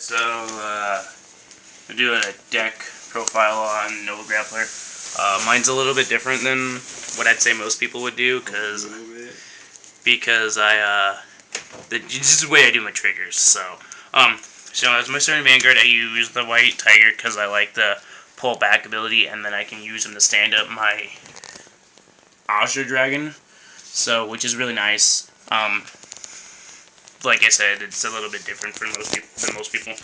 So, I'm doing a deck profile on Nova Grappler. Mine's a little bit different than what I'd say most people would do, because this is the way I do my triggers. So as my starting Vanguard, I use the White Tiger because I like the pull back ability, and then I can use him to stand up my Azure Dragon, which is really nice. Like I said, it's a little bit different for most people.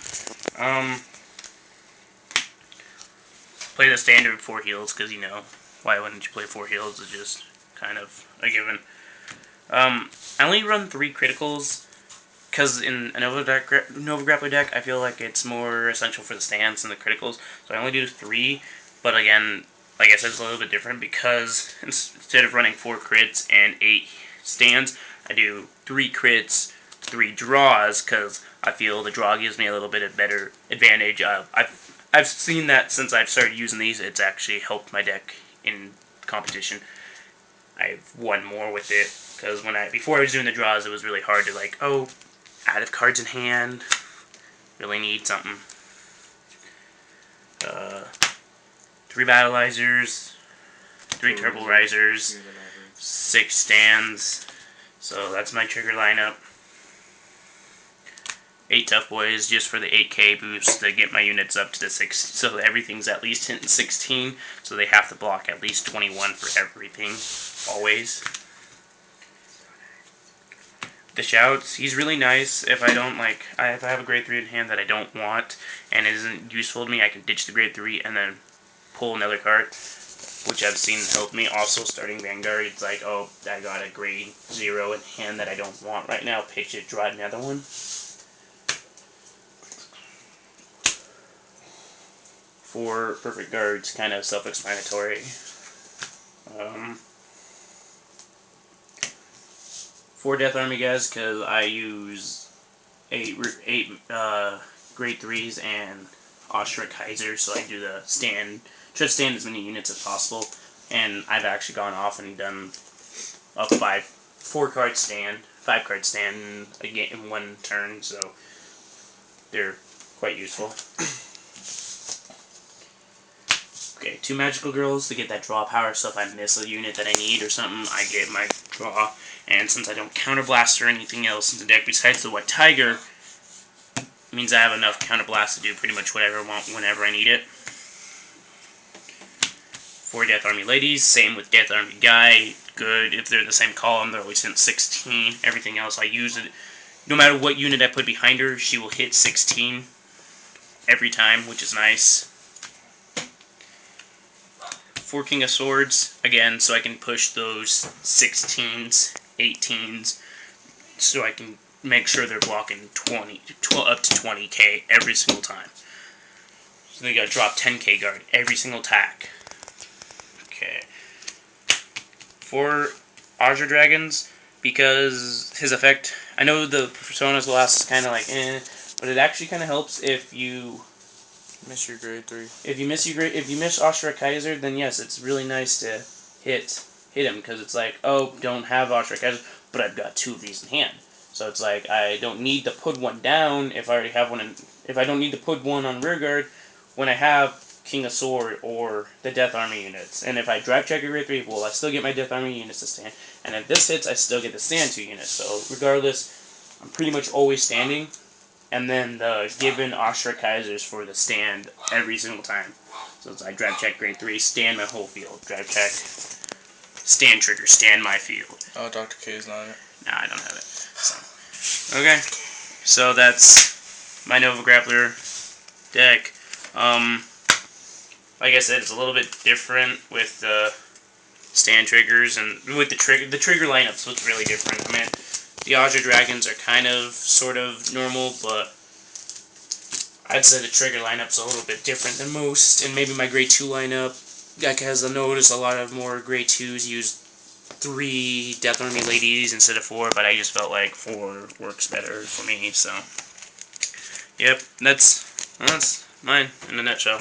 Play the standard 4 heals because, you know, why wouldn't you play 4 heals? It's just kind of a given. I only run 3 criticals because in a Nova Grappler deck, I feel like it's more essential for the stands and the criticals. So I only do 3, but again, like I said, it's a little bit different because instead of running 4 crits and 8 stands, I do 3 crits, 3 draws, because I feel the draw gives me a little bit of better advantage. I've seen that since I've started using these, it's actually helped my deck in competition. I've won more with it, because before I was doing the draws, it was really hard to, like, oh, out of cards in hand, really need something. 3 BattleRaizers, 3 Turboraizers, 6 stands. So that's my trigger lineup. 8 Tough Boys just for the 8k boost to get my units up to the 6, so everything's at least hitting 16, so they have to block at least 21 for everything, always. The Shouts, he's really nice. If I don't if I have a grade 3 in hand that I don't want and it isn't useful to me, I can ditch the grade 3 and then pull another card, which I've seen help me. Also, starting Vanguard, it's like, oh, I got a grade 0 in hand that I don't want right now, pitch it, draw another one. 4 perfect guards, kind of self-explanatory. 4 Death Army guys, because I use 8 grade 3s and Asura Kaiser, so I do the stand, try to stand as many units as possible. And I've actually gone off and done a 4-card stand, 5-card stand in one turn, so they're quite useful. Okay, 2 Magical Girls to get that draw power, so if I miss a unit that I need or something, I get my draw. And since I don't counterblast or anything else in the deck besides the White Tiger, it means I have enough counterblast to do pretty much whatever I want whenever I need it. 4 Death Army Ladies, same with Death Army Guy, good. If they're the same column, they're always hitting 16. Everything else, I use it. No matter what unit I put behind her, she will hit 16 every time, which is nice. 4 King of Swords, again, so I can push those 16s, 18s, so I can make sure they're blocking up to 20k every single time. So they gotta drop 10k guard every single attack. Okay. 4 Azure Dragons, because his effect, I know the Personas last is kind of like but it actually kind of helps if you miss your grade 3. If you miss Asura Kaiser, then yes, it's really nice to hit him, because it's like, oh, don't have Asura Kaiser, but I've got 2 of these in hand. So it's like I don't need to put one down if I already have one if I don't need to put one on rear guard when I have King of Sword or the Death Army units. And if I drive check a grade 3, well, I still get my Death Army units to stand. And if this hits, I still get to stand 2 units. So regardless, I'm pretty much always standing. And then the given Asura Kaisers for the stand every single time. So it's like drive check grade 3, stand my whole field. Drive check, stand trigger, stand my field. Oh, Dr. K is not in it. Nah, I don't have it. So, okay. So that's my Nova Grappler deck. Like I said, it's a little bit different with the stand triggers and with the trigger lineup, so it's really different. I mean, the Azure Dragons are kind of, sort of normal, but I'd say the trigger lineup's a little bit different than most. And maybe my grade 2 lineup, because I noticed a lot of more grade 2s use 3 Death Army Ladies instead of 4, but I just felt like 4 works better for me, so. Yep, that's mine in a nutshell.